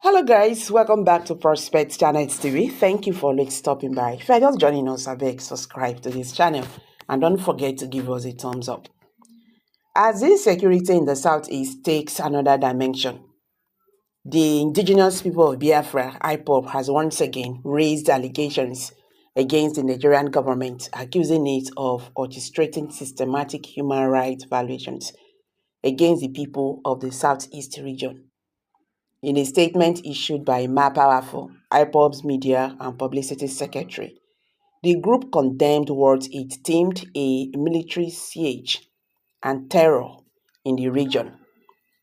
Hello guys, welcome back to Prospect Channel TV. Thank you for stopping by. If you're just joining us, I beg subscribe to this channel and don't forget to give us a thumbs up. As insecurity in the southeast takes another dimension, the indigenous people of Biafra, IPOB, has once again raised allegations against the Nigerian government, accusing it of orchestrating systematic human rights violations against the people of the southeast region. In a statement issued by Ma Powerful, IPOB's Media and Publicity Secretary, the group condemned what it deemed a military siege and terror in the region.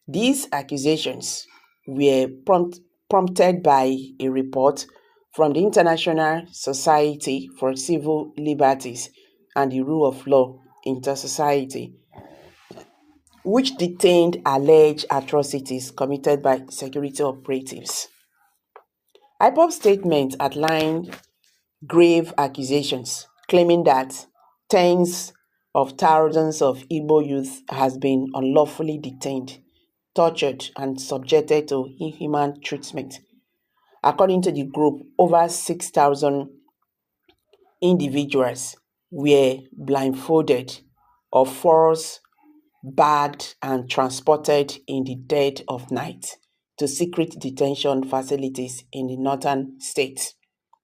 These accusations were prompted by a report from the International Society for Civil Liberties and the Rule of Law Inter-Society, which detained alleged atrocities committed by security operatives. IPOB's statement outlined grave accusations, claiming that tens of thousands of Igbo youth has been unlawfully detained, tortured, and subjected to inhuman treatment. According to the group, over 6,000 individuals were blindfolded or forced, bagged, and transported in the dead of night to secret detention facilities in the northern states,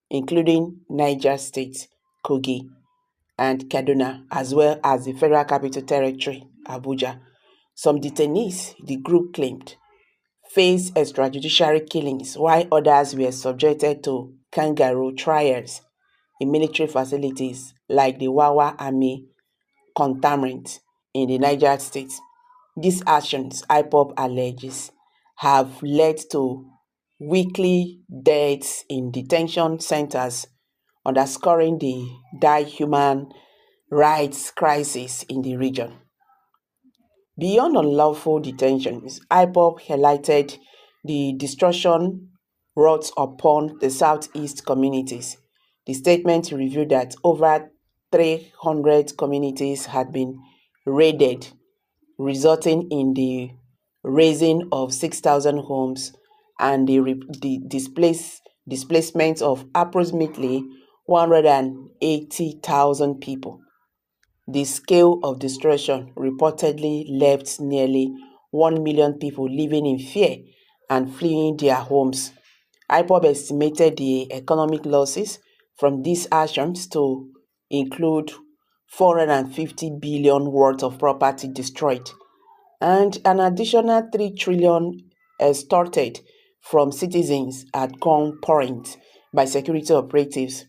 including Niger State, Kogi, and Kaduna, as well as the Federal Capital Territory, Abuja. Some detainees, the group claimed, faced extrajudicial killings, while others were subjected to kangaroo trials in military facilities like the Wawa Army Cantonment in the Niger State. These actions, IPOB alleges, have led to weekly deaths in detention centers, underscoring the dire human rights crisis in the region. Beyond unlawful detentions, IPOB highlighted the destruction wrought upon the southeast communities. The statement revealed that over 300 communities had been raided, resulting in the razing of 6,000 homes and the displacement of approximately 180,000 people. The scale of destruction reportedly left nearly 1 million people living in fear and fleeing their homes. IPOB estimated the economic losses from these actions to include 450 billion worth of property destroyed and an additional 3 trillion extorted from citizens at gunpoint by security operatives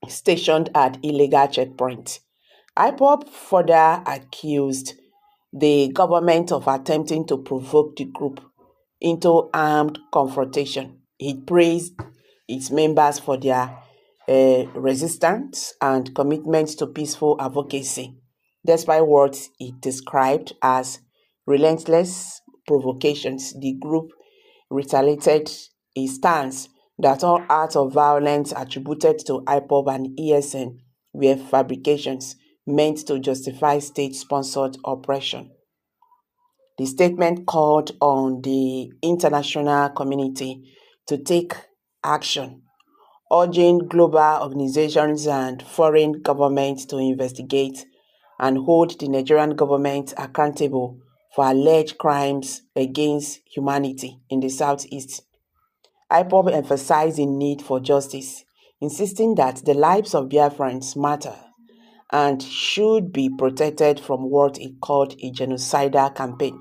stationed at illegal checkpoints. IPOB further accused the government of attempting to provoke the group into armed confrontation. It praised its members for their resistance and commitment to peaceful advocacy, despite what it described as relentless provocations. The group retaliated a stance that all acts of violence attributed to IPOB and ESN were fabrications meant to justify state-sponsored oppression. The statement called on the international community to take action, urging global organizations and foreign governments to investigate and hold the Nigerian government accountable for alleged crimes against humanity in the southeast. IPOB emphasized the need for justice, insisting that the lives of Biafrans matter and should be protected from what it called a genocidal campaign.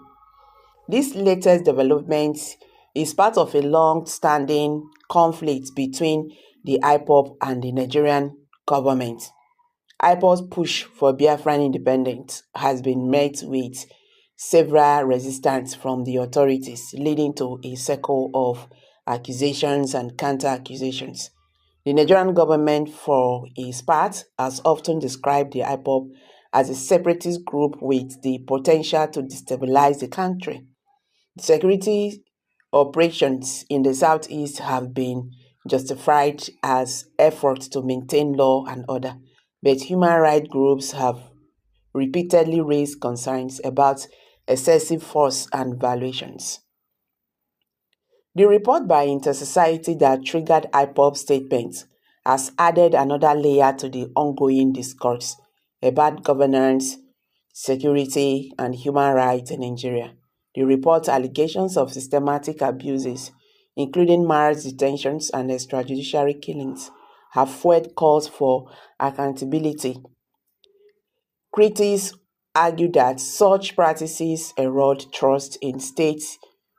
This latest development is part of a long-standing conflict between the IPOB and the Nigerian government. IPOB's push for Biafran independence has been met with several resistance from the authorities, leading to a cycle of accusations and counter-accusations. The Nigerian government, for its part, has often described the IPOB as a separatist group with the potential to destabilize the country. The security operations in the southeast have been justified as efforts to maintain law and order, but human rights groups have repeatedly raised concerns about excessive force and violations. The report by Intersociety that triggered IPOB statements has added another layer to the ongoing discourse about governance, security, and human rights in Nigeria. The report's allegations of systematic abuses, including mass detentions and extrajudicial killings, have fueled calls for accountability. Critics argue that such practices erode trust in state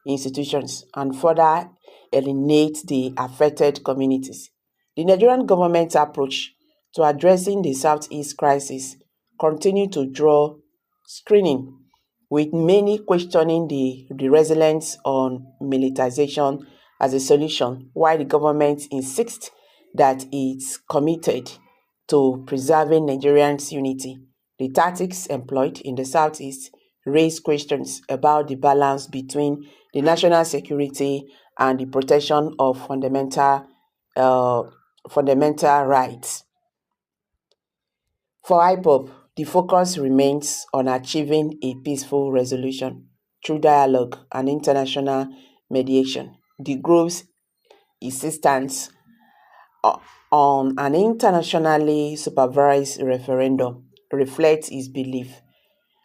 institutions and further alienate the affected communities. The Nigerian government's approach to addressing the Southeast crisis continues to draw screening, with many questioning the resilience on militarization as a solution, while the government insists that it's committed to preserving Nigerians' unity. The tactics employed in the Southeast raise questions about the balance between the national security and the protection of fundamental rights. For IPOB, the focus remains on achieving a peaceful resolution through dialogue and international mediation. The group's insistence on an internationally supervised referendum reflects its belief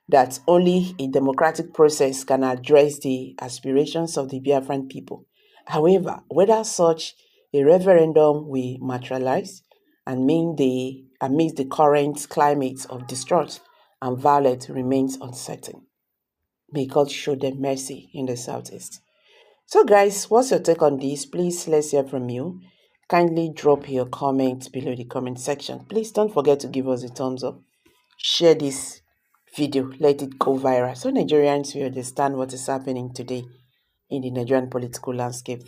that only a democratic process can address the aspirations of the Biafran people. However, whether such a referendum will materialize and mean amidst the current climate of distrust and violence remains uncertain. May God show them mercy in the Southeast. So guys, what's your take on this? Please, let's hear from you. Kindly drop your comments below the comment section. Please don't forget to give us a thumbs up. Share this video, let it go viral so Nigerians will understand what is happening today in the Nigerian political landscape.